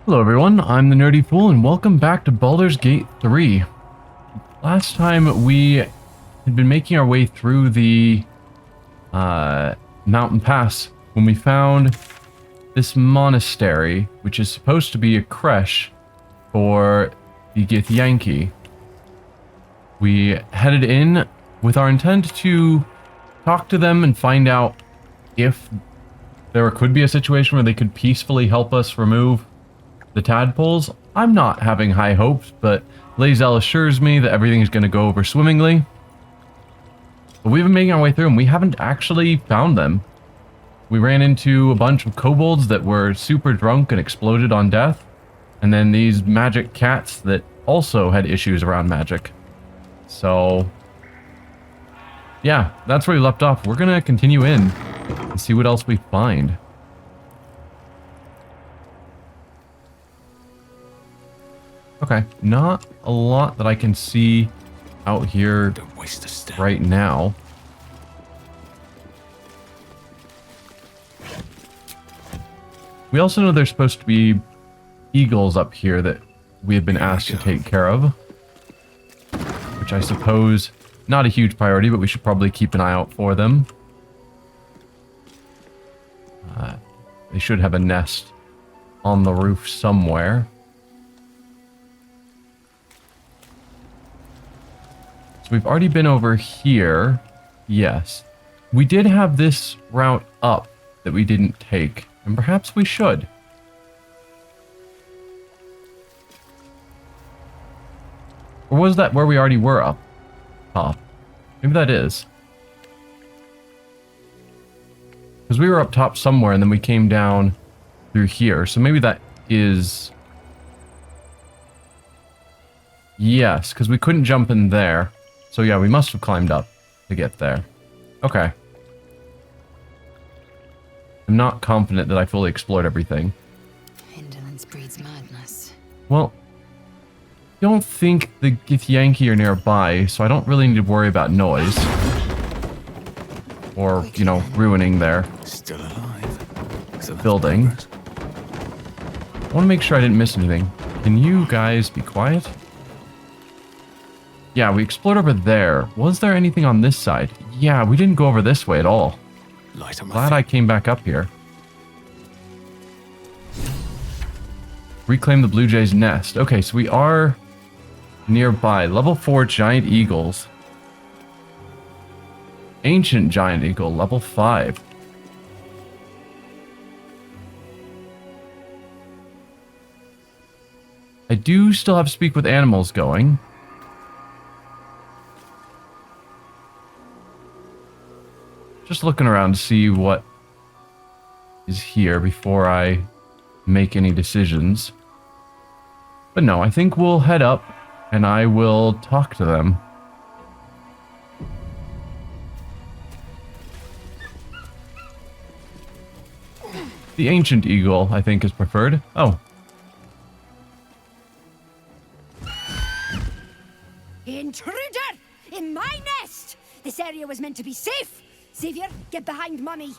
Hello everyone, I'm the Nerdy Fool and welcome back to Baldur's Gate 3. Last time we had been making our way through the mountain pass when we found this monastery, which is supposed to be a creche for the Githyanki. We headed in with our intent to talk to them and find out if there could be a situation where they could peacefully help us remove the tadpoles. I'm not having high hopes, but Lae'zel assures me that everything is going to go over swimmingly. But we've been making our way through and we haven't actually found them. We ran into a bunch of kobolds that were super drunk and exploded on death. And then these magic cats that also had issues around magic. So, yeah, that's where we left off. We're going to continue in and see what else we find. Okay, not a lot that I can see out here right now. We also know there's supposed to be eagles up here that we have been asked to take care of. Which I suppose, not a huge priority, but we should probably keep an eye out for them. They should have a nest on the roof somewhere. So we've already been over here. Yes. We did have this route up that we didn't take, and perhaps we should. Or was that where we already were up top? Maybe that is. Because we were up top somewhere and then we came down through here. So maybe that is... Yes, because we couldn't jump in there. So yeah, we must have climbed up to get there. Okay. I'm not confident that I fully explored everything. Indolence breeds madness. Well, I don't think the Githyanki are nearby, so I don't really need to worry about noise. Or, you know, ruining their building. I want to make sure I didn't miss anything. Can you guys be quiet? Yeah, we explored over there. Was there anything on this side? Yeah, we didn't go over this way at all. Glad I came back up here. Reclaim the Blue Jay's nest. Okay, so we are nearby. Level 4 giant eagles. Ancient giant eagle, level 5. I do still have Speak with Animals going. Just looking around to see what is here before I make any decisions. But no, I think we'll head up and I will talk to them. The ancient eagle, I think, is preferred. Oh. Intruder! In my nest! This area was meant to be safe! Savior, get behind Mummy.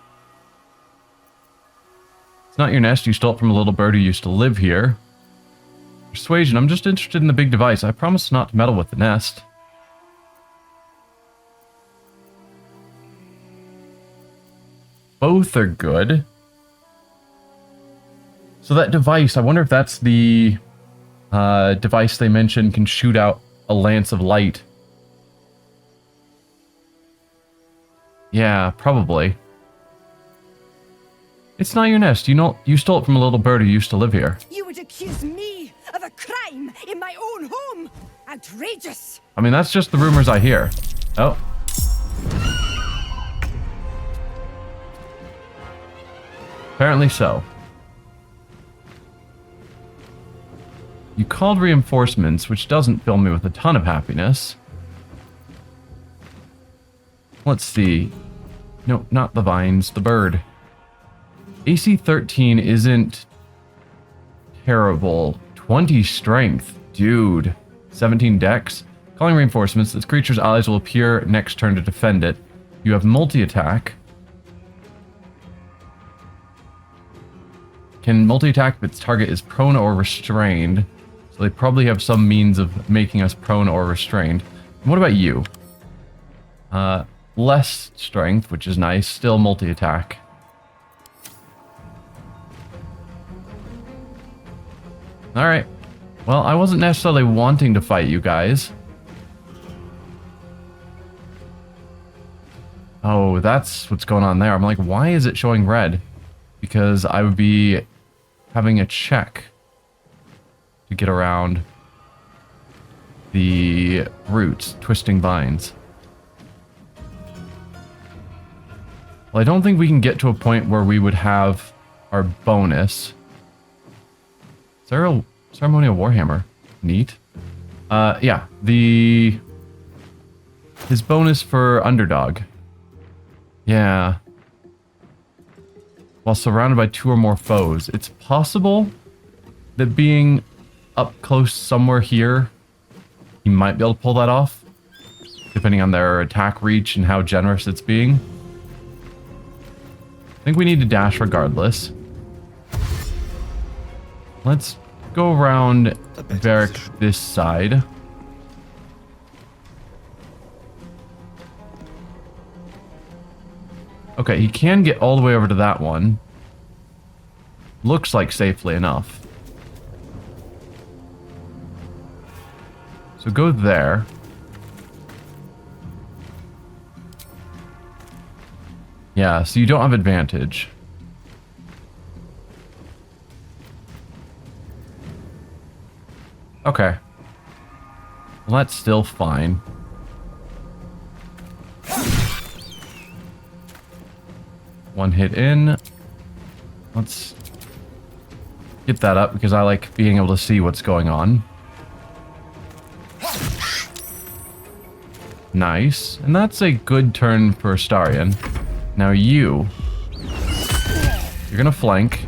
It's not your nest. You stole it from a little bird who used to live here. Persuasion. I'm just interested in the big device. I promise not to meddle with the nest. Both are good. So that device, I wonder if that's the device they mentioned can shoot out a lance of light. Yeah, probably. It's not your nest. You know, you stole it from a little bird who used to live here. You would accuse me of a crime in my own home! Outrageous! I mean, that's just the rumors I hear. Oh. Apparently so. You called reinforcements, which doesn't fill me with a ton of happiness. Let's see. No, not the vines, the bird. AC 13 isn't terrible. 20 strength. Dude. 17 dex. Calling reinforcements. This creature's allies will appear next turn to defend it. You have multi-attack. can multi-attack if its target is prone or restrained. So they probably have some means of making us prone or restrained. And what about you? Less strength, which is nice. Still multi-attack. Alright. Well, I wasn't necessarily wanting to fight you guys. Oh, that's what's going on there. I'm like, why is it showing red? Because I would be having a check to get around the roots, twisting vines. Well, I don't think we can get to a point where we would have our bonus. Ceremonial Warhammer. Neat. Yeah, his bonus for underdog. Yeah. While surrounded by 2 or more foes. It's possible that being up close somewhere here, he might be able to pull that off. Depending on their attack reach and how generous it's being. I think we need to dash regardless. Let's go around Varric this side. Okay, he can get all the way over to that one. Looks like safely enough. So go there. Yeah, so you don't have advantage. Okay. Well, that's still fine. One hit in. Let's get that up because I like being able to see what's going on. Nice. And that's a good turn for Astarion. Now you're gonna flank.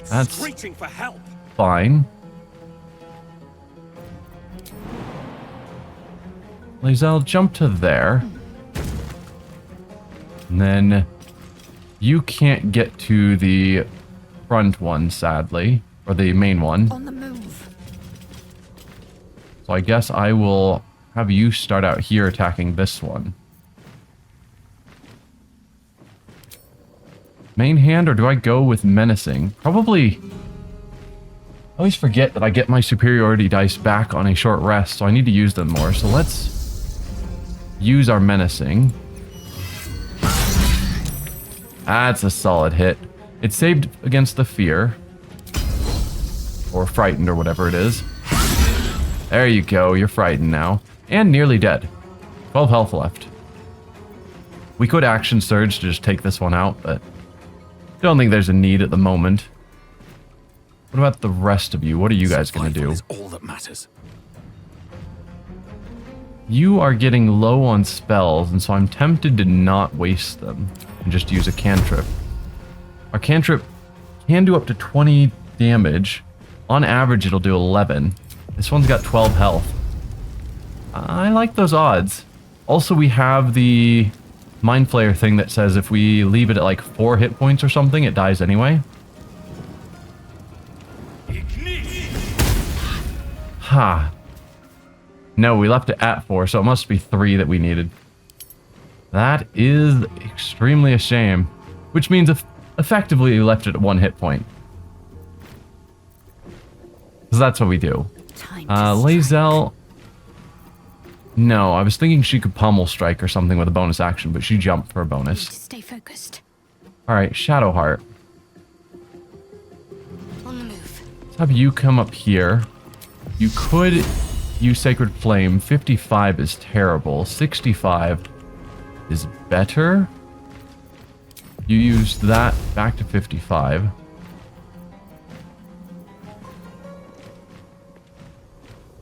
That's screeching for help. Fine. Lae'zel, jump to there. And then you can't get to the front one, sadly. Or the main one. On the move. So I guess I will have you start out here attacking this one. Main hand, or do I go with menacing? Probably. I always forget that I get my superiority dice back on a short rest, so I need to use them more. So let's use our menacing. That's a solid hit. It's saved against the fear. Or frightened, or whatever it is. There you go, you're frightened now. And nearly dead. 12 health left. We could action surge to just take this one out, but don't think there's a need at the moment. What about the rest of you? What are you guys going to do? Is all that matters. You are getting low on spells, and so I'm tempted to not waste them and just use a cantrip. Our cantrip can do up to 20 damage. On average, it'll do 11. This one's got 12 health. I like those odds. Also, we have the Mind Flayer thing that says if we leave it at like 4 hit points or something, it dies anyway. Ha. No, we left it at 4, so it must be 3 that we needed. That is extremely a shame. Which means effectively we left it at 1 hit point. Because that's what we do. Lae'zel. No, I was thinking she could pummel strike or something with a bonus action, but she jumped for a bonus. Stay focused. Alright, Shadowheart. On the move. Let's have you come up here. You could use Sacred Flame. 55 is terrible. 65 is better. You used that back to 55.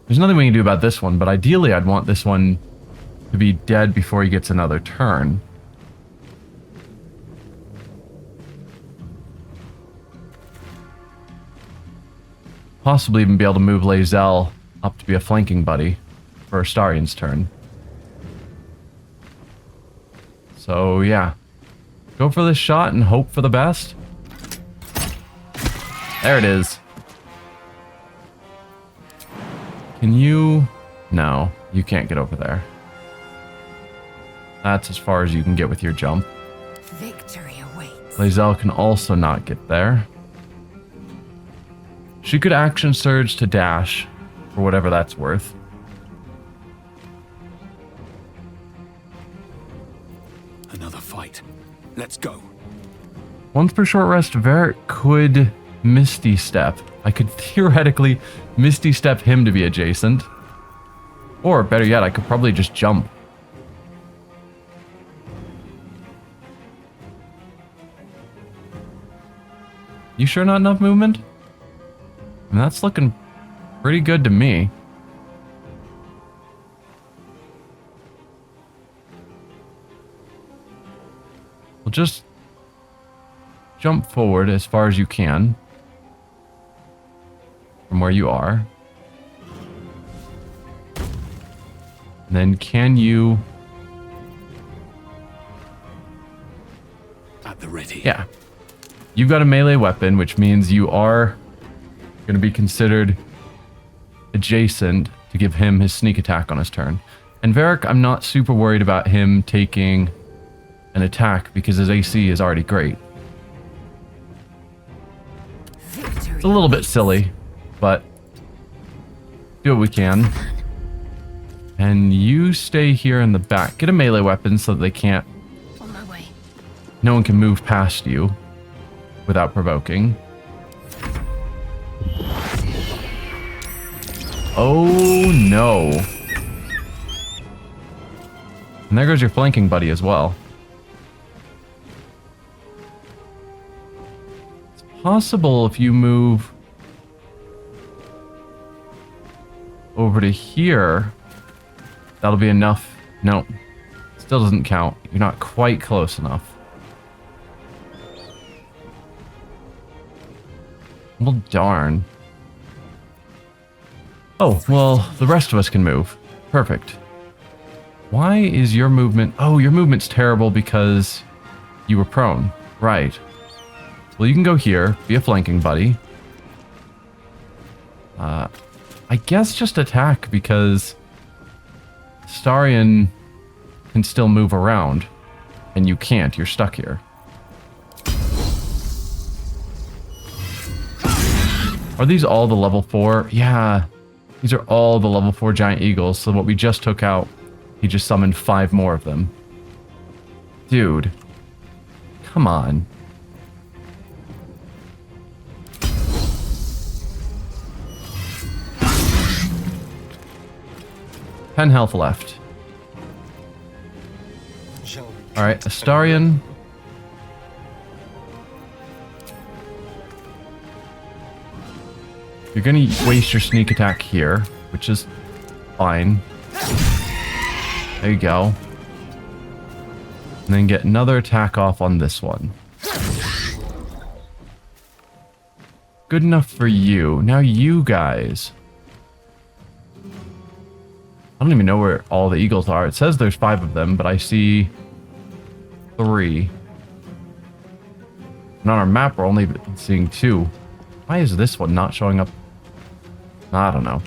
There's nothing we can do about this one, but ideally I'd want this one to be dead before he gets another turn. Possibly even be able to move Lae'zel up to be a flanking buddy for Astarion's turn. So yeah, go for this shot and hope for the best. There it is. Can you... No, you can't get over there. That's as far as you can get with your jump. Victory awaits. Lae'zel can also not get there. She could action surge to dash, for whatever that's worth. Another fight. Let's go. Once per short rest, Varric could Misty Step. I could theoretically Misty Step him to be adjacent. Or, better yet, I could probably just jump. You sure not enough movement? I mean, that's looking pretty good to me. We'll just jump forward as far as you can from where you are. And then can you... At the ready. Yeah. You've got a melee weapon, which means you are going to be considered adjacent to give him his sneak attack on his turn. And Varric, I'm not super worried about him taking an attack because his AC is already great. Victory. It's a little bit silly, but do what we can. And you stay here in the back. Get a melee weapon so that they can't... On my way. No one can move past you without provoking. Oh no. And there goes your flanking buddy as well. It's possible if you move over to here, that'll be enough. No, still doesn't count. You're not quite close enough. Well, darn. Oh, well, the rest of us can move. Perfect. Why is your movement... Oh, your movement's terrible because you were prone. Right. Well, you can go here, be a flanking buddy. I guess just attack because Starion can still move around, and you can't. You're stuck here. Are these all the level 4? Yeah, these are all the level 4 giant eagles, so what we just took out, he just summoned 5 more of them. Dude, come on. Ten health left. Alright, Astarion. You're gonna waste your sneak attack here, which is fine. There you go. And then get another attack off on this one. Good enough for you. Now you guys. I don't even know where all the eagles are. It says there's 5 of them, but I see 3. And on our map, we're only seeing 2. Why is this one not showing up? I don't know.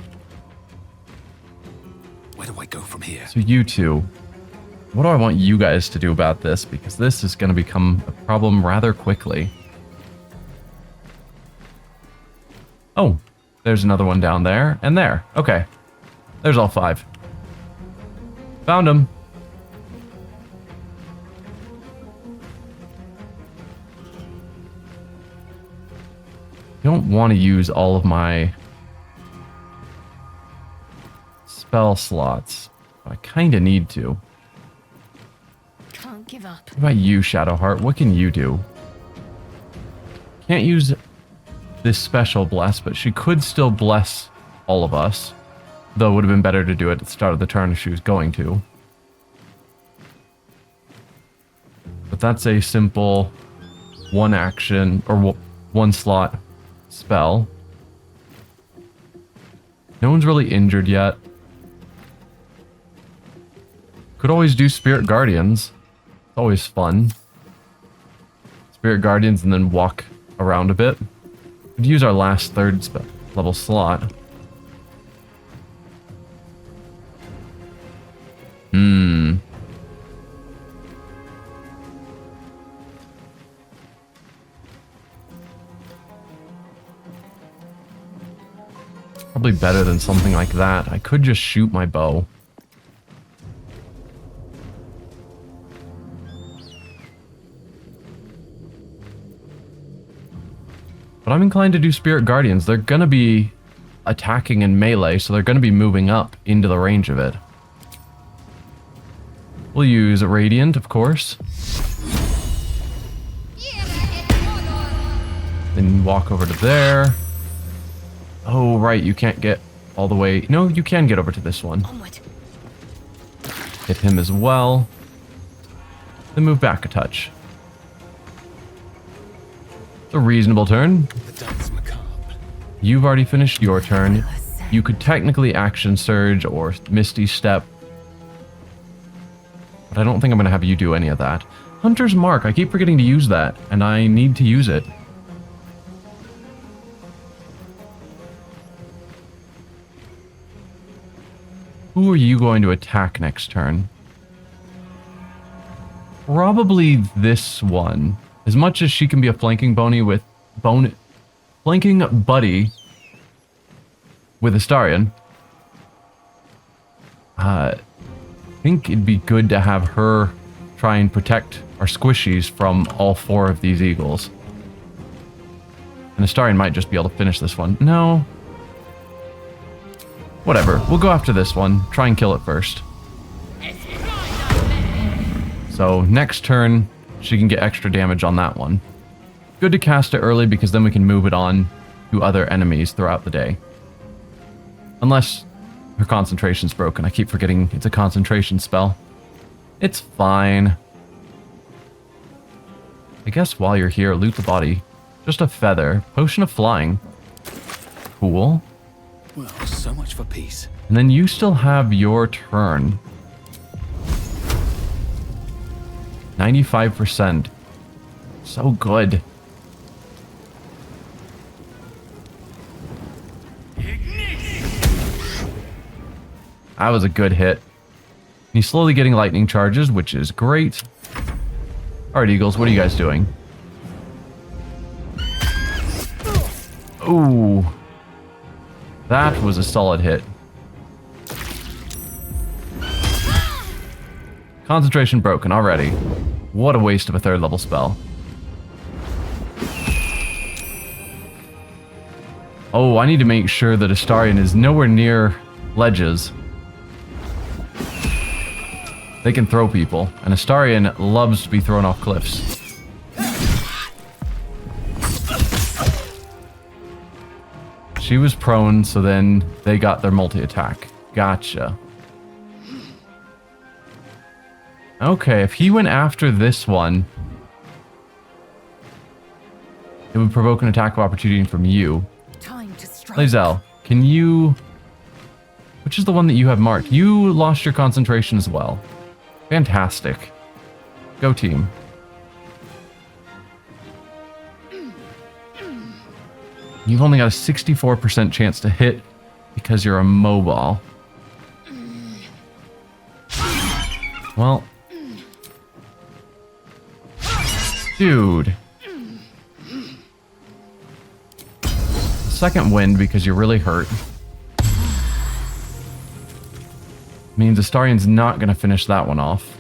Where do I go from here? So you two, what do I want you guys to do about this? Because this is going to become a problem rather quickly. Oh, there's another one down there and there. Okay, there's all 5. Found him. Don't want to use all of my spell slots. I kind of need to. Can't give up. What about you, Shadowheart? What can you do? Can't use this special bless, but she could still bless all of us. Though it would have been better to do it at the start of the turn if she was going to. But that's a simple 1 action, or 1 slot spell. No one's really injured yet. Could always do Spirit Guardians. It's always fun. Spirit Guardians and then walk around a bit. We'd use our last third level slot. Probably better than something like that. I could just shoot my bow. But I'm inclined to do Spirit Guardians. They're gonna be attacking in melee, so they're gonna be moving up into the range of it. We'll use Radiant, of course. Then walk over to there. Oh, right, you can't get all the way... No, you can get over to this one. Onward. Hit him as well. Then move back a touch. It's a reasonable turn. The dance macabre. You've already finished your turn. You could technically Action Surge or Misty Step. But I don't think I'm going to have you do any of that. Hunter's Mark, I keep forgetting to use that, and I need to use it. Who are you going to attack next turn? Probably this one. As much as she can be a flanking buddy with Astarion. I think it'd be good to have her try and protect our squishies from all 4 of these eagles. And Astarion might just be able to finish this one. No. Whatever, we'll go after this one. Try and kill it first. So next turn, she can get extra damage on that one. Good to cast it early because then we can move it on to other enemies throughout the day. Unless her concentration's broken. I keep forgetting it's a concentration spell. It's fine. I guess while you're here, loot the body. Just a feather. Potion of flying. Cool. Well, so much for peace. And then you still have your turn. 95%. So good. That was a good hit. He's slowly getting lightning charges, which is great. Alright, Eagles, what are you guys doing? Ooh. That was a solid hit. Concentration broken already. What a waste of a 3rd level spell. Oh, I need to make sure that Astarion is nowhere near ledges. They can throw people, and Astarion loves to be thrown off cliffs. She was prone, so then they got their multi-attack. Gotcha. Okay, if he went after this one, it would provoke an attack of opportunity from you. Time to strike. Lae'zel, can you... Which is the one that you have marked? You lost your concentration as well. Fantastic. Go team. You've only got a 64% chance to hit because you're immobile. Well. Dude. Second wind because you're really hurt. Means Astarion's not going to finish that one off.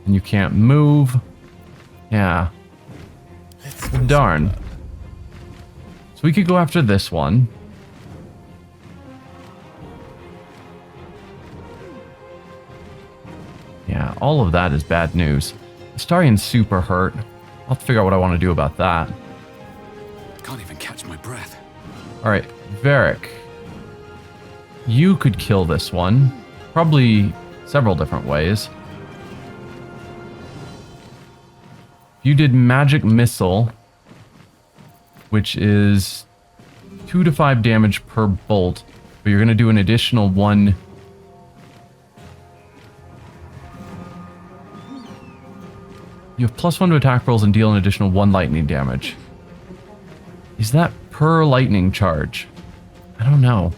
And you can't move. Yeah. Darn. So we could go after this one. Yeah, all of that is bad news. Astarion's super hurt. I'll have to figure out what I want to do about that. Can't even catch my breath. Alright, Varric. You could kill this one. Probably several different ways. You did Magic Missile, which is 2 to 5 damage per bolt, but you're going to do an additional 1. You have +1 to attack rolls and deal an additional 1 lightning damage. Is that per lightning charge? I don't know.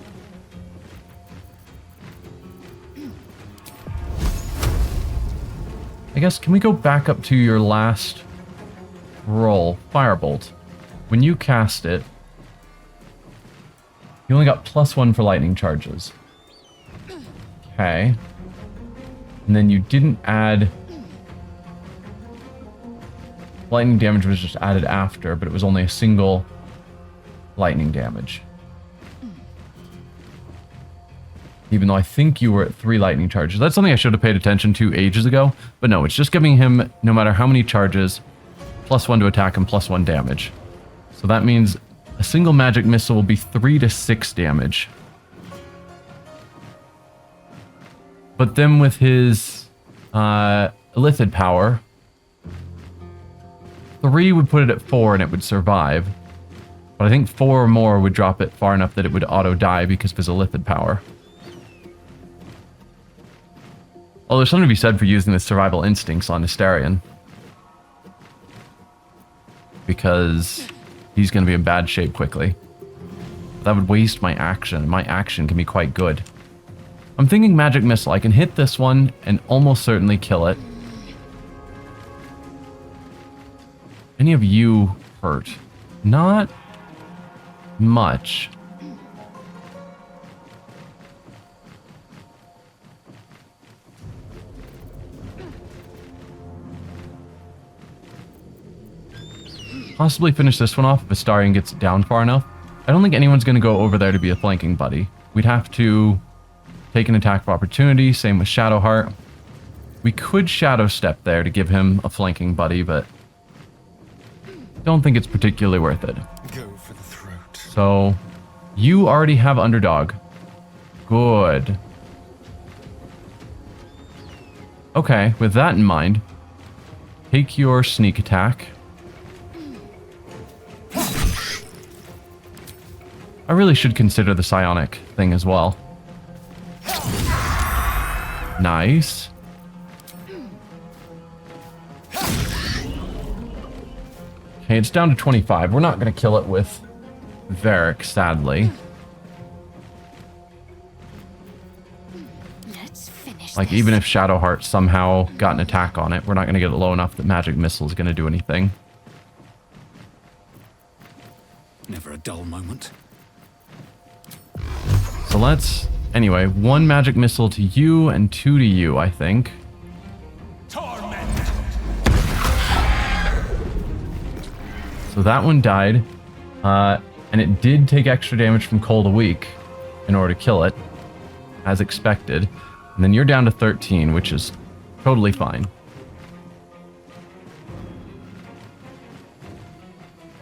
I guess, can we go back up to your last roll? Firebolt. When you cast it, you only got +1 for lightning charges. Okay. And then you didn't add... Lightning damage was just added after, but it was only a single lightning damage. Even though I think you were at 3 lightning charges. That's something I should have paid attention to ages ago. But no, it's just giving him, no matter how many charges, +1 to attack and +1 damage. So that means a single magic missile will be 3 to 6 damage. But then with his Illithid power, 3 would put it at 4 and it would survive. But I think 4 or more would drop it far enough that it would auto-die because of his Illithid power. Well, there's something to be said for using the survival instincts on Astarion. Because he's going to be in bad shape quickly. That would waste my action. My action can be quite good. I'm thinking Magic Missile. I can hit this one and almost certainly kill it. Any of you hurt? Not much. Possibly finish this one off if Astarion gets it down far enough. I don't think anyone's going to go over there to be a flanking buddy. We'd have to take an attack of opportunity, same with Shadowheart. We could Shadow Step there to give him a flanking buddy, but don't think it's particularly worth it. Go for the throat. So, you already have Underdog. Good. Okay, with that in mind, take your sneak attack. I really should consider the psionic thing as well. Nice. Okay, it's down to 25. We're not going to kill it with Varric, sadly. Let's finish Like, this. even if Shadowheart somehow got an attack on it, we're not going to get it low enough that Magic Missile is going to do anything. Never a dull moment. So let's... Anyway, 1 Magic Missile to you and 2 to you, I think. Torment. So that one died. And it did take extra damage from Cold a Week in order to kill it, as expected. And then you're down to 13, which is totally fine.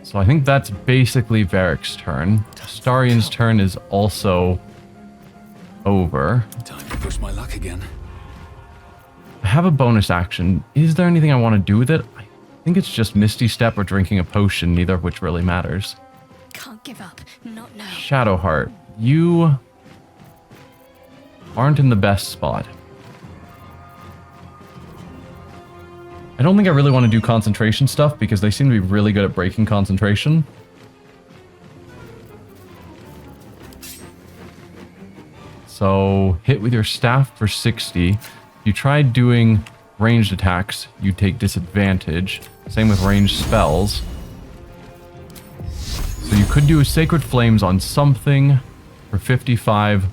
So I think that's basically Varric's turn. Astarion's turn is also over. Time to push my luck again. I have a bonus action. Is there anything I want to do with it? I think it's just Misty Step or drinking a potion, neither of which really matters. Can't give up. Not now. Shadowheart, you aren't in the best spot. I don't think I really want to do concentration stuff because they seem to be really good at breaking concentration. So, hit with your staff for 60. If you tried doing ranged attacks, you take disadvantage. Same with ranged spells. So you could do a Sacred Flames on something for 55,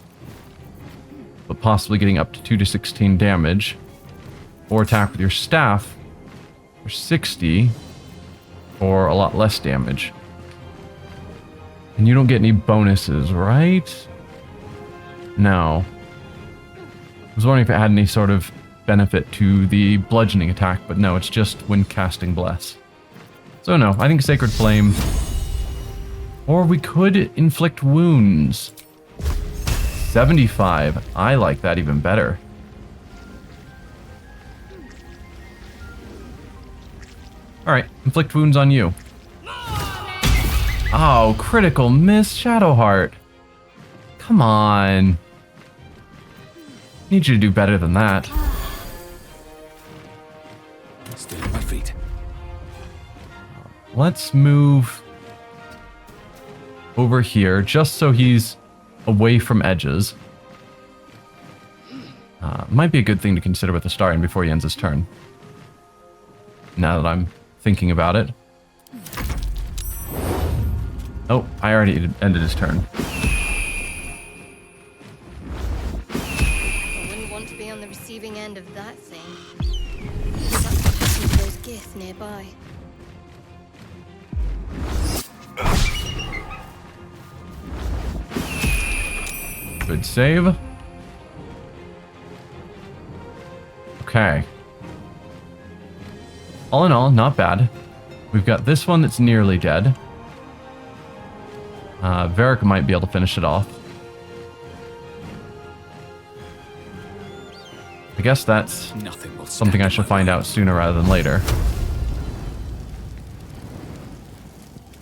but possibly getting up to 2 to 16 damage. Or attack with your staff for 60, or a lot less damage. And you don't get any bonuses, right? No. I was wondering if it had any sort of benefit to the bludgeoning attack, but no, it's just when casting Bless. So no, I think Sacred Flame. Or we could inflict wounds. 75. I like that even better. Alright, inflict wounds on you. Oh, critical miss, Shadowheart. Come on. Need you to do better than that. Still on my feet. Let's move over here, just so he's away from edges. Might be a good thing to consider with Astarion before he ends his turn. Now that I'm thinking about it. Oh, I already ended his turn. I wouldn't want to be on the receiving end of that thing. That's what happened to those giths nearby. Good save. Okay. All in all, not bad. We've got this one that's nearly dead. Varric might be able to finish it off. I guess that's Nothing will something I should find out sooner rather than later.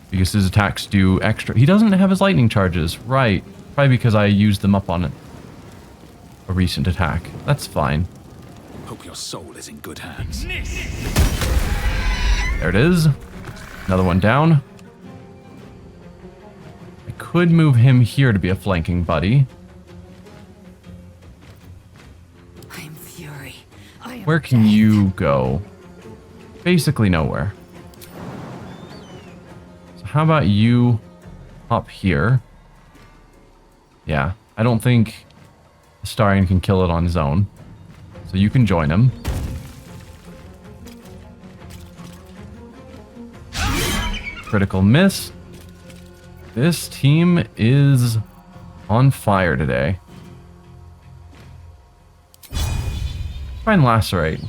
Because his attacks do extra. He doesn't have his lightning charges. Right. Probably because I used them up on a recent attack. That's fine. Hope your soul is in good hands. There it is. Another one down. I could move him here to be a flanking buddy. I am fury. I am Where can death. you go? Basically nowhere. So how about you hop here? Yeah, I don't think Astarion can kill it on his own. So you can join him. Critical miss. This team is on fire today. Try and lacerate.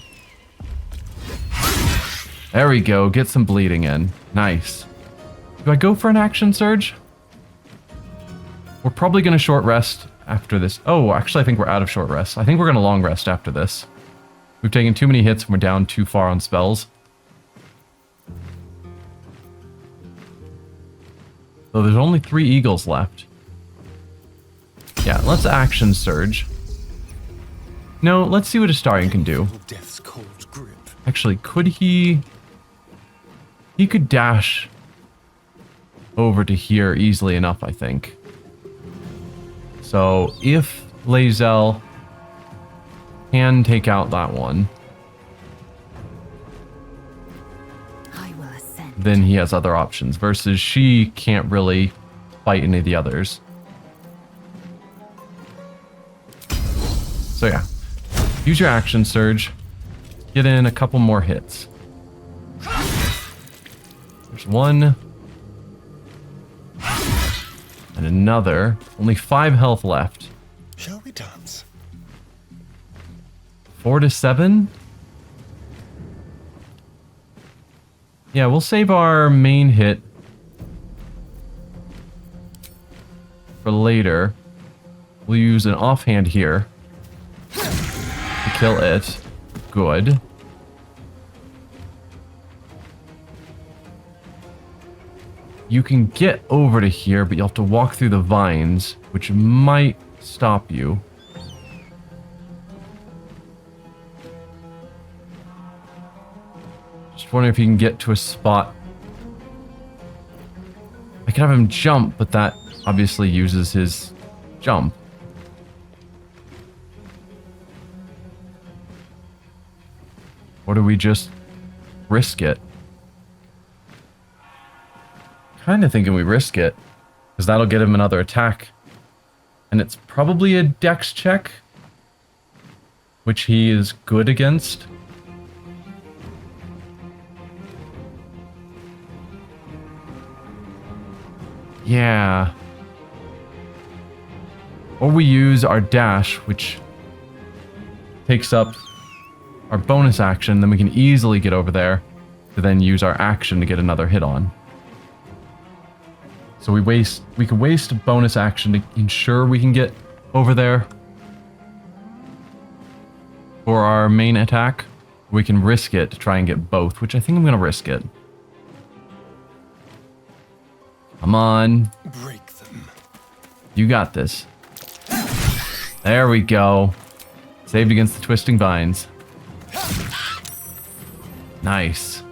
There we go. Get some bleeding in. Nice. Do I go for an action surge? We're probably going to short rest after this. Oh, actually, I think we're out of short rest. I think we're going to long rest after this. We've taken too many hits and we're down too far on spells. So there's only 3 eagles left. Yeah, let's action surge. No, let's see what Astarion can do. Death's cold grip. Actually, could he... He could dash over to here easily enough, I think. So if Lae'zel can take out that one, I will ascend. then he has other options, versus she can't really fight any of the others. So yeah, use your action surge, get in a couple more hits. There's one. And another. Only 5 health left. Shall we dance? 4 to 7? Yeah, we'll save our main hit for later. We'll use an offhand here to kill it. Good. You can get over to here, but you'll have to walk through the vines, which might stop you. Just wondering if you can get to a spot. I could have him jump, but that obviously uses his jump. Or do we just risk it? Kind of thinking we risk it, because that'll get him another attack. And it's probably a dex check, which he is good against. Yeah. Or we use our dash, which takes up our bonus action, then we can easily get over there to then use our action to get another hit on. So we could waste a bonus action to ensure we can get over there for our main attack. We can risk it to try and get both, which I think I'm going to risk it. Come on. Break them. You got this. There we go. Saved against the twisting vines. Nice.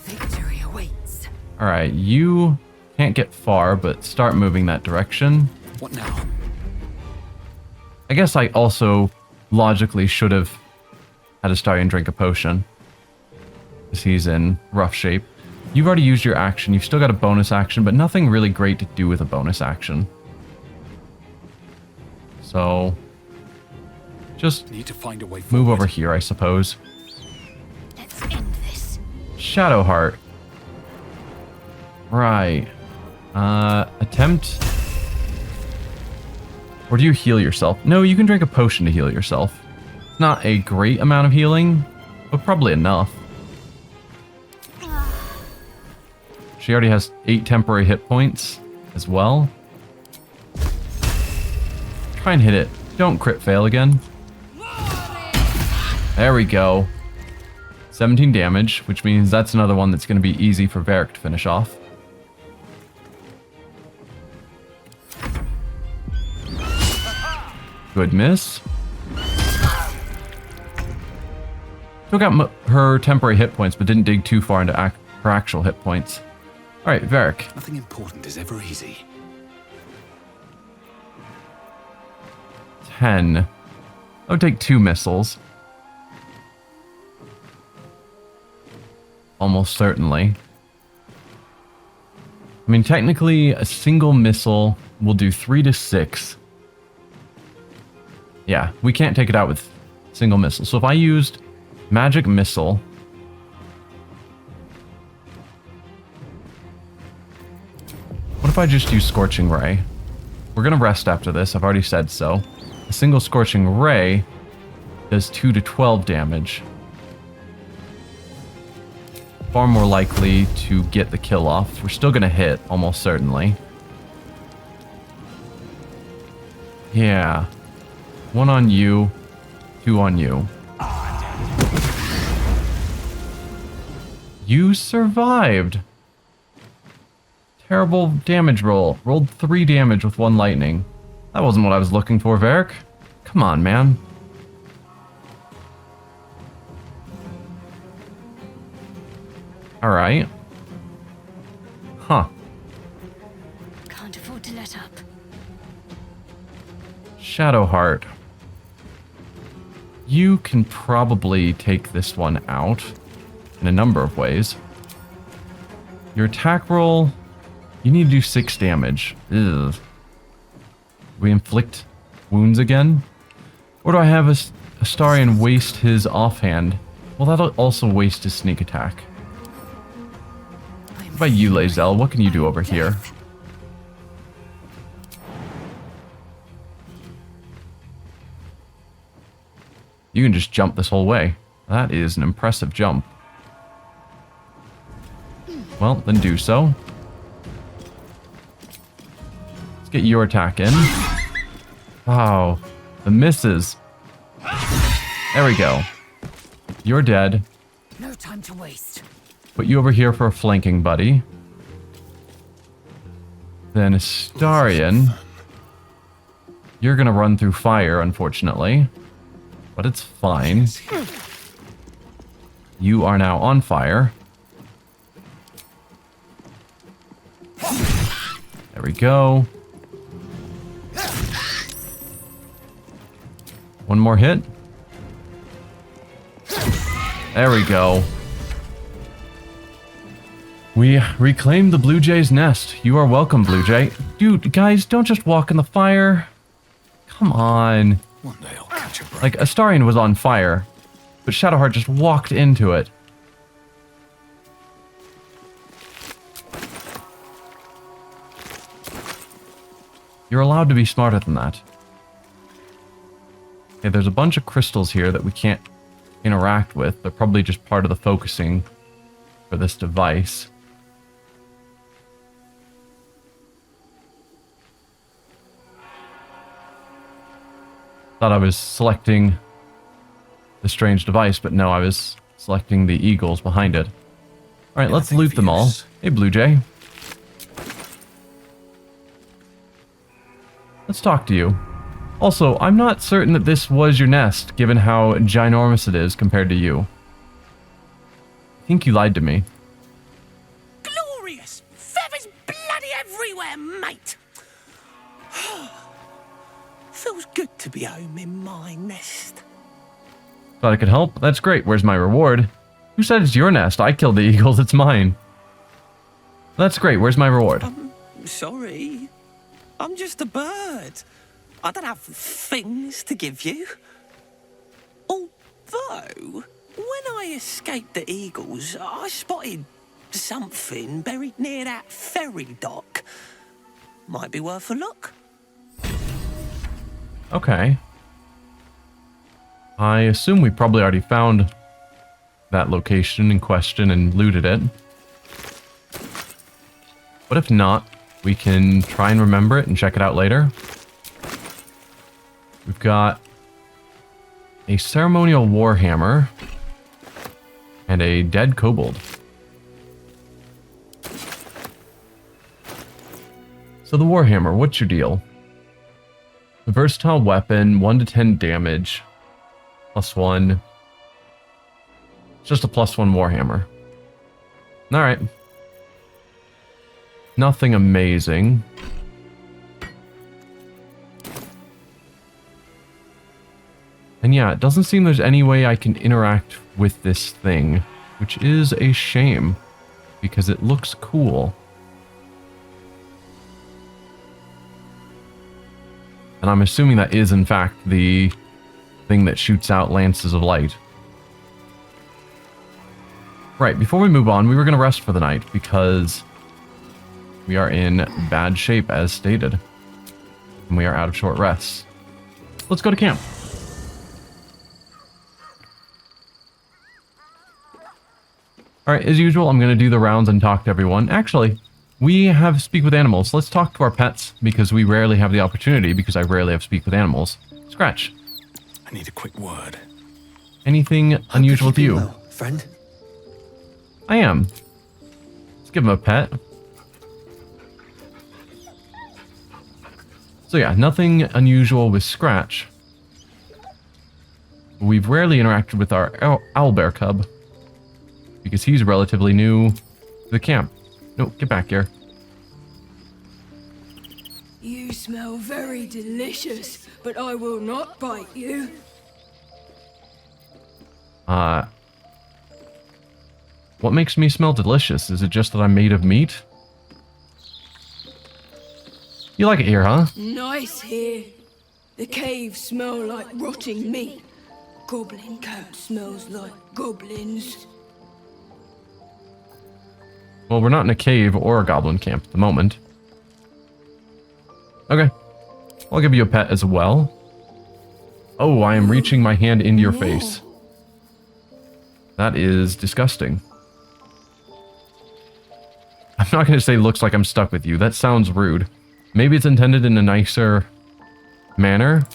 Victory awaits. Alright, you Can't get far, but start moving that direction. What now? I guess I also logically should have had Astarion drink a potion, because he's in rough shape. You've already used your action. You've still got a bonus action, but nothing really great to do with a bonus action. So just Need to find a way move forward. over here, I suppose. Let's end this. Shadowheart. Right. Attempt. Or do you heal yourself? No, you can drink a potion to heal yourself. It's not a great amount of healing, but probably enough. She already has 8 temporary hit points as well. Try and hit it. Don't crit fail again. There we go. 17 damage, which means that's another one that's going to be easy for Varric to finish off. Good miss. Took out her temporary hit points, but didn't dig too far into her actual hit points. Alright, Varric. Nothing important is ever easy. 10. I would take 2 missiles. Almost certainly. I mean, technically, a single missile will do 3 to 6. Yeah, we can't take it out with single missile. So if I used magic missile, what if I just use Scorching Ray? We're going to rest after this. I've already said so. A single Scorching Ray does 2 to 12 damage. Far more likely to get the kill off. We're still going to hit, almost certainly. Yeah. 1 on you, 2 on you. You survived. Terrible damage roll. Rolled 3 damage with 1 lightning. That wasn't what I was looking for, Varric. Come on, man. Alright. Huh. Can't afford to let up. Shadowheart. You can probably take this one out in a number of ways. Your attack roll, you need to do 6 damage. Ugh. We inflict wounds again? Or do I have Astarion waste his offhand? Well, that'll also waste his sneak attack. What about you, Lae'zel? What can you do over here? You can just jump this whole way. That is an impressive jump. Well, then do so. Let's get your attack in. Wow. The misses. There we go. You're dead. No time to waste. Put you over here for a flanking buddy. Then Astarion. You're gonna run through fire, unfortunately. But it's fine. You are now on fire. There we go. One more hit. There we go. We reclaimed the Blue Jay's nest. You are welcome, Blue Jay. Dude, guys, don't just walk in the fire. Come on. One day I'll catch a break. Like, Astarion was on fire, but Shadowheart just walked into it. You're allowed to be smarter than that. Okay, there's a bunch of crystals here that we can't interact with. They're probably just part of the focusing for this device. Thought I was selecting the strange device, but no, I was selecting the eagles behind it. Alright, let's Anything loot for them all. use? Hey, Blue Jay. Let's talk to you. Also, I'm not certain that this was your nest, given how ginormous it is compared to you. I think you lied to me. Glorious! Feathers bloody mate. Feels good to be home in my nest. Thought I could help? That's great. Where's my reward? Who said it's your nest? I killed the eagles. It's mine. That's great. Where's my reward? Sorry. I'm just a bird. I don't have things to give you. Although, when I escaped the eagles, I spotted something buried near that ferry dock. Might be worth a look. Okay. I assume we probably already found that location in question and looted it. But if not, we can try and remember it and check it out later. We've got a ceremonial warhammer and a dead kobold. So the warhammer, what's your deal? A versatile weapon, 1 to 10 damage, +1. It's just a +1 warhammer. Alright. Nothing amazing. And yeah, it doesn't seem there's any way I can interact with this thing, which is a shame, because it looks cool. And I'm assuming that is, in fact, the thing that shoots out lances of light. Right, before we move on, we were going to rest for the night, because we are in bad shape, as stated. And we are out of short rests. Let's go to camp. Alright, as usual, I'm going to do the rounds and talk to everyone. Actually, we have Speak with Animals. Let's talk to our pets, because we rarely have the opportunity, because I rarely have Speak with Animals. Scratch. I need a quick word. Anything unusual with you? Well, friend. I am. Let's give him a pet. So yeah, nothing unusual with Scratch. We've rarely interacted with our owlbear cub, because he's relatively new to the camp. No, get back here. You smell very delicious, but I will not bite you. What makes me smell delicious? Is it just that I'm made of meat? You like it here, huh? Nice here. The caves smell like rotting meat. Goblin camp smells like goblins. Well, we're not in a cave or a goblin camp at the moment. Okay. I'll give you a pet as well. Oh, I am reaching my hand into your face. That is disgusting. I'm not going to say looks like I'm stuck with you. That sounds rude. Maybe it's intended in a nicer manner.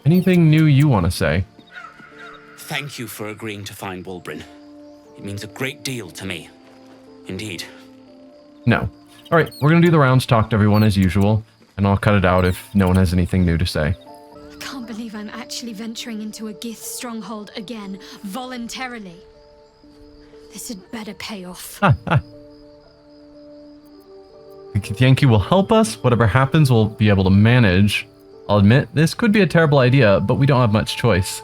Anything new you want to say? Thank you for agreeing to find Wulbrin. It means a great deal to me. Indeed. No. Alright, we're going to do the rounds, talk to everyone as usual, and I'll cut it out if no one has anything new to say. I can't believe I'm actually venturing into a Gith stronghold again, voluntarily. This had better pay off. The Yankee will help us. Whatever happens, we'll be able to manage. I'll admit, this could be a terrible idea, but we don't have much choice.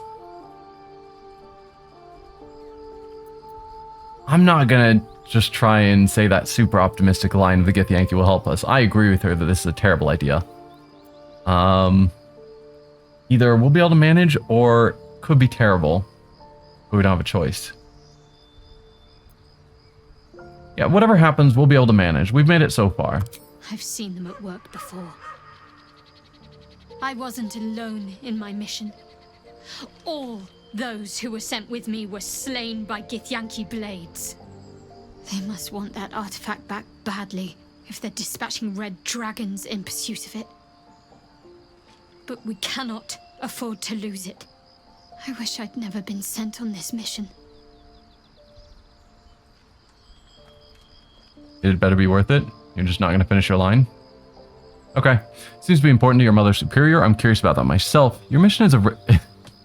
I'm not gonna just try and say that super optimistic line of the Gith Yankee will help us. I agree with her that this is a terrible idea. Either we'll be able to manage, or could be terrible, but we don't have a choice. Yeah, whatever happens, we'll be able to manage. We've made it so far. I've seen them at work before. I wasn't alone in my mission. All those who were sent with me were slain by Githyanki blades. They must want that artifact back badly if they're dispatching red dragons in pursuit of it. But we cannot afford to lose it. I wish I'd never been sent on this mission. It better be worth it. You're just not going to finish your line? Okay. Seems to be important to your mother superior. I'm curious about that myself. Your mission is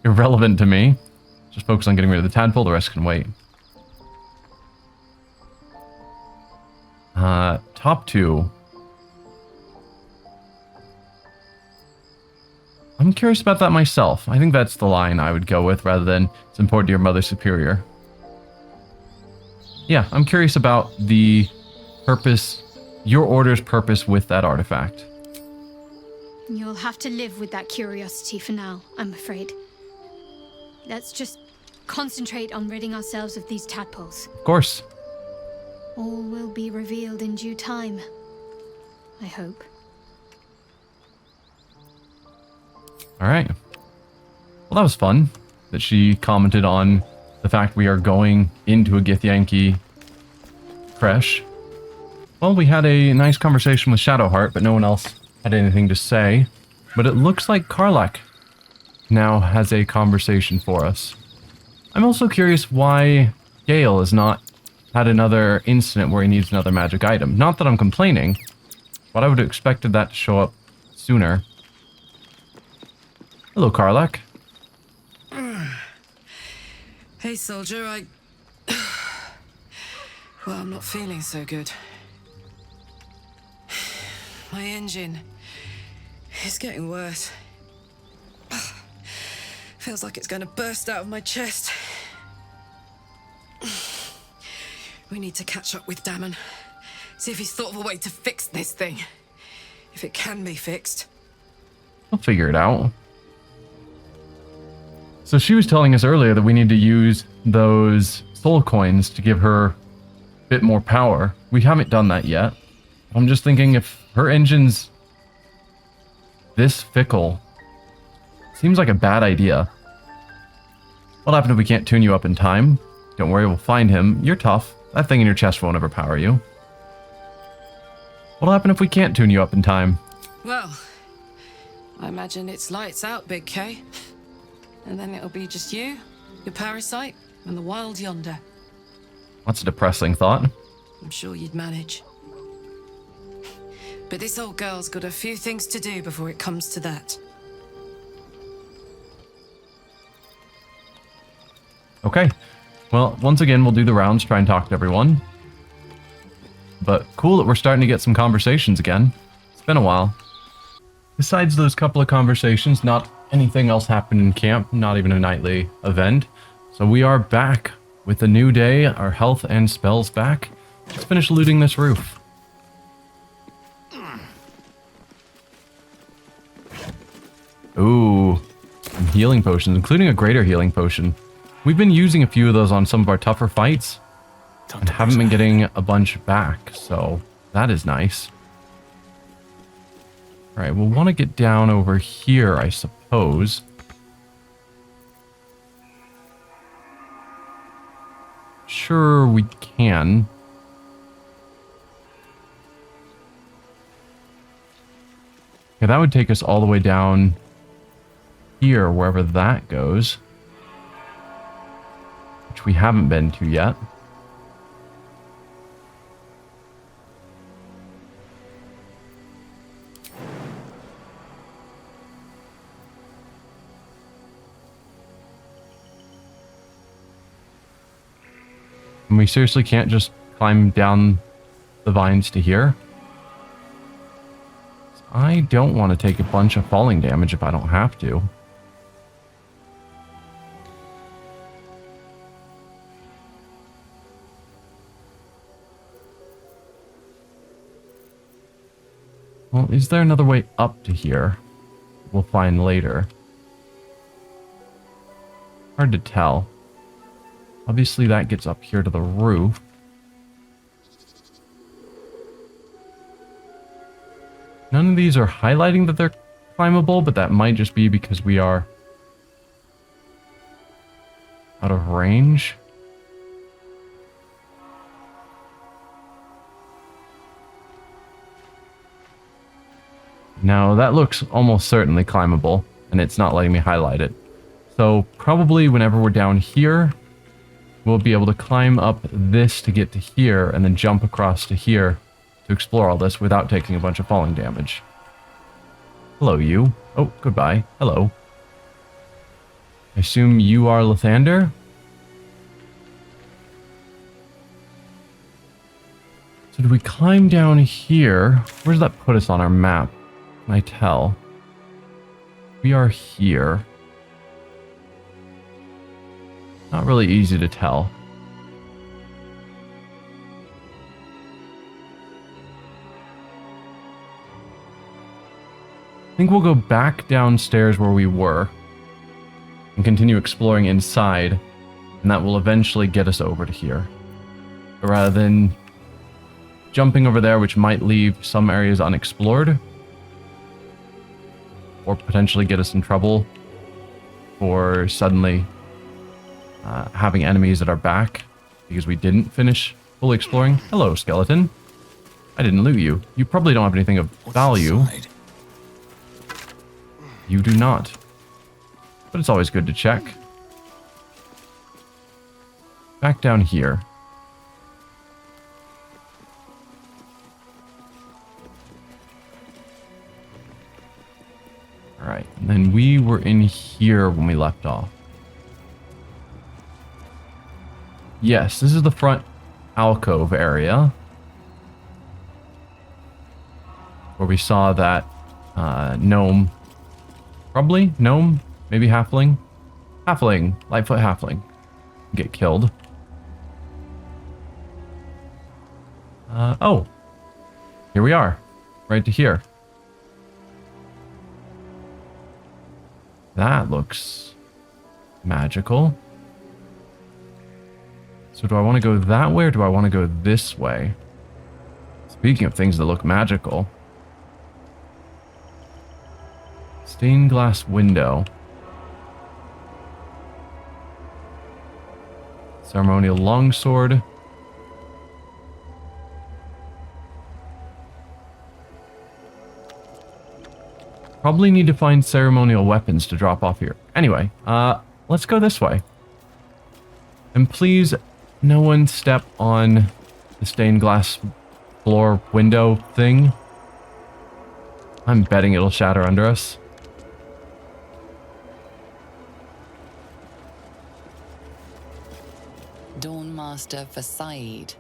irrelevant to me. Just focus on getting rid of the tadpole. The rest can wait. Top two. I'm curious about that myself. I think that's the line I would go with rather than it's important to your mother superior. Yeah, I'm curious about the purpose, your order's purpose with that artifact. You'll have to live with that curiosity for now, I'm afraid. Let's just concentrate on ridding ourselves of these tadpoles. Of course. All will be revealed in due time, I hope. All right. Well, that was fun that she commented on the fact we are going into a Githyanki creche. Well, we had a nice conversation with Shadowheart, but no one else had anything to say. But it looks like Karlach now has a conversation for us. I'm also curious why Gale has not had another incident where he needs another magic item. Not that I'm complaining, but I would have expected that to show up sooner. Hello, Karlach. Hey, soldier, well, I'm not feeling so good. My engine is getting worse. Feels like it's going to burst out of my chest. We need to catch up with Damon. See if he's thought of a way to fix this thing. If it can be fixed. I'll figure it out. So she was telling us earlier that we need to use those soul coins to give her a bit more power. We haven't done that yet. I'm just thinking if her engine's this fickle, seems like a bad idea. What'll happen if we can't tune you up in time? Don't worry, we'll find him. You're tough. That thing in your chest won't overpower you. What'll happen if we can't tune you up in time? Well, I imagine it's lights out, Big K. And then it'll be just you, your parasite, and the wild yonder. That's a depressing thought. I'm sure you'd manage. But this old girl's got a few things to do before it comes to that. Okay. Well, once again, we'll do the rounds, try and talk to everyone. But cool that we're starting to get some conversations again. It's been a while. Besides those couple of conversations, not anything else happened in camp, not even a nightly event. So we are back with a new day, our health and spells back. Let's finish looting this roof. Ooh, some healing potions, including a greater healing potion. We've been using a few of those on some of our tougher fights and haven't been getting a bunch back, so that is nice. Alright, we'll want to get down over here, I suppose. Sure, we can. Okay, that would take us all the way down here, wherever that goes. Which we haven't been to yet. And we seriously can't just climb down the vines to here. I don't want to take a bunch of falling damage if I don't have to. Well, is there another way up to here? We'll find later. Hard to tell. Obviously that gets up here to the roof. None of these are highlighting that they're climbable, but that might just be because we are out of range. Now that looks almost certainly climbable, and it's not letting me highlight it. So probably whenever we're down here, we'll be able to climb up this to get to here, and then jump across to here to explore all this without taking a bunch of falling damage. Hello, you. Oh, goodbye. Hello. I assume you are Lathander? So do we climb down here? Where does that put us on our map? Can I tell? We are here. Not really easy to tell. I think we'll go back downstairs where we were and continue exploring inside, and that will eventually get us over to here. But rather than jumping over there, which might leave some areas unexplored, or potentially get us in trouble for suddenly having enemies at our back because we didn't finish fully exploring. Hello, skeleton. I didn't loot you. You probably don't have anything of value. Inside? You do not. But it's always good to check. Back down here. Alright, and then we were in here when we left off. Yes, this is the front alcove area. Where we saw that gnome. Probably gnome, maybe halfling. Halfling, Lightfoot halfling. Get killed. Oh. Here we are. Right to here. That looks magical. So do I want to go that way or do I want to go this way? Speaking of things that look magical. Stained glass window. Ceremonial longsword. Probably need to find ceremonial weapons to drop off here. Anyway, let's go this way. And please, no one step on the stained glass floor window thing. I'm betting it'll shatter under us. Dawnmaster Fasaid.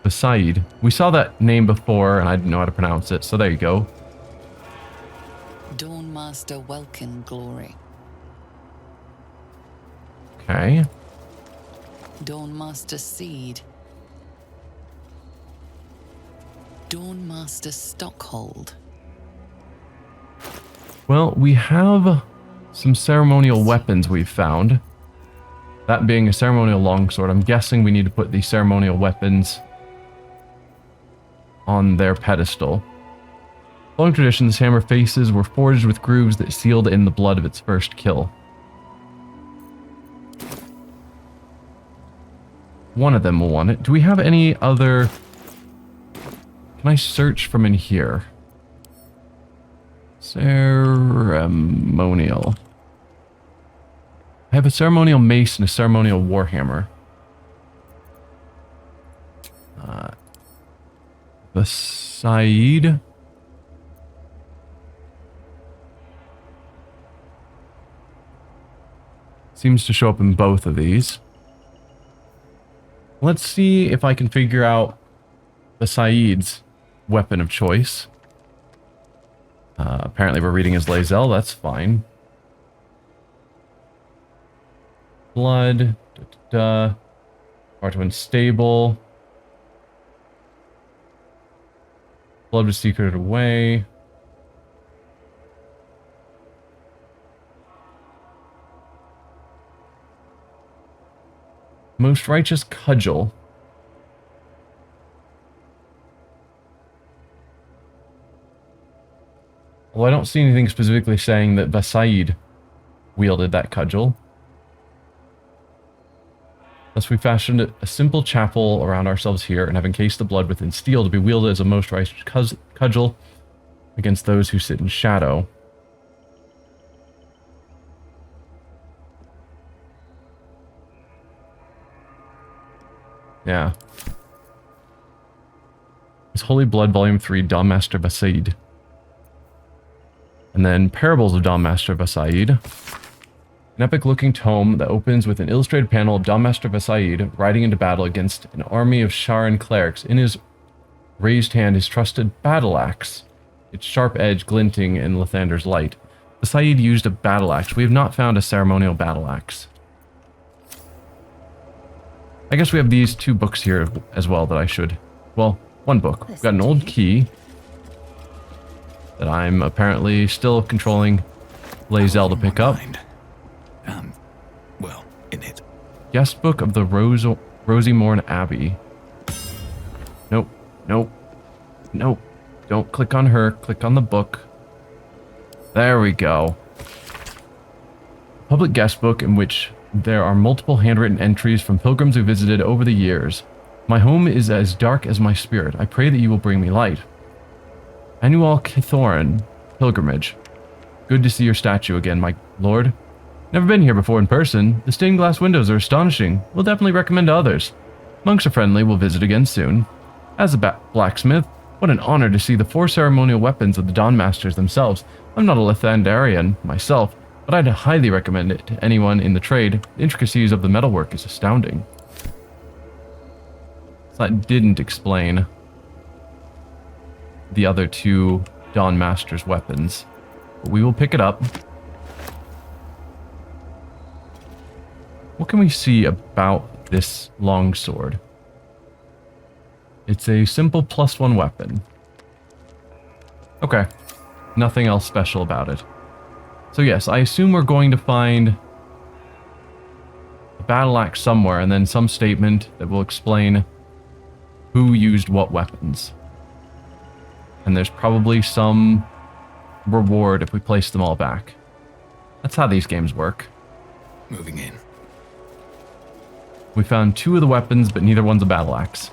Fasaid. We saw that name before and I didn't know how to pronounce it, so there you go. Dawnmaster Welkin Glory. Okay. Dawnmaster Seed. Dawnmaster Stockhold. Well, we have some ceremonial weapons we've found. That being a ceremonial longsword. I'm guessing we need to put the ceremonial weapons on their pedestal. Long tradition, this hammer faces were forged with grooves that sealed in the blood of its first kill. One of them will want it. Do we have any other... Can I search from in here? Ceremonial. I have a ceremonial mace and a ceremonial warhammer. Fasaid. Seems to show up in both of these. Let's see if I can figure out Fasaid's weapon of choice. Apparently we're reading as Lae'zel, that's fine. Blood. Hard to unstable. Blood was secreted away. Most righteous cudgel. Well, I don't see anything specifically saying that Fasaid wielded that cudgel. Thus we fashioned a simple chapel around ourselves here and have encased the blood within steel to be wielded as a most righteous cudgel against those who sit in shadow. Yeah. It's Holy Blood Volume 3, Dawnmaster Fasaid. And then Parables of Dawnmaster Fasaid. An epic-looking tome that opens with an illustrated panel of Dawnmaster Vasaid riding into battle against an army of Sharan clerics. In his raised hand, his trusted battle axe, its sharp edge glinting in Lathander's light. Vasaid used a battle axe. We have not found a ceremonial battle axe. I guess we have these 2 books here as well that I should... Well, 1 book. We've got an old key that I'm apparently still controlling Lae'zel to pick up. Well, in it. Guest book of the Rosymorn Abbey. Nope, nope, nope. Don't click on her, click on the book. There we go. Public guest book in which there are multiple handwritten entries from pilgrims who visited over the years. My home is as dark as my spirit. I pray that you will bring me light. Annual Kithoran pilgrimage. Good to see your statue again, my lord. Never been here before in person. The stained glass windows are astonishing. We'll definitely recommend to others. Monks are friendly. We'll visit again soon. As a blacksmith, what an honor to see the 4 ceremonial weapons of the Dawnmasters themselves. I'm not a Lathandarian myself, but I'd highly recommend it to anyone in the trade. The intricacies of the metalwork is astounding. So that didn't explain the other 2 Dawnmasters weapons. But we will pick it up. What can we see about this longsword? It's a simple +1 weapon. Okay. Nothing else special about it. So yes, I assume we're going to find a battle axe somewhere and then some statement that will explain who used what weapons. And there's probably some reward if we place them all back. That's how these games work. Moving in. We found 2 of the weapons, but neither one's a battle axe.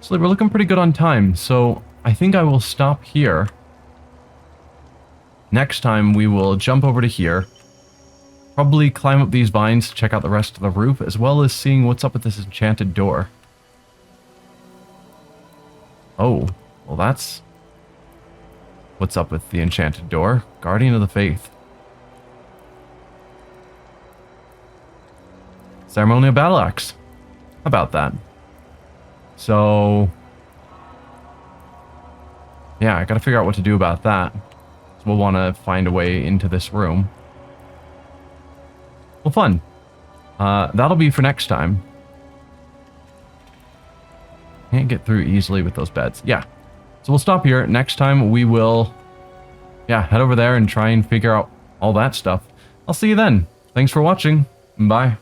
So we're looking pretty good on time, so I think I will stop here. Next time we will jump over to here. Probably climb up these vines to check out the rest of the roof, as well as seeing what's up with this enchanted door. Oh, well that's... what's up with the enchanted door? Guardian of the Faith. Ceremonial battle axe. How about that? So... yeah, I gotta figure out what to do about that. So we'll want to find a way into this room. Well, fun. That'll be for next time. Can't get through easily with those beds. Yeah. So we'll stop here. Next time we will... yeah, head over there and try and figure out all that stuff. I'll see you then. Thanks for watching. Bye.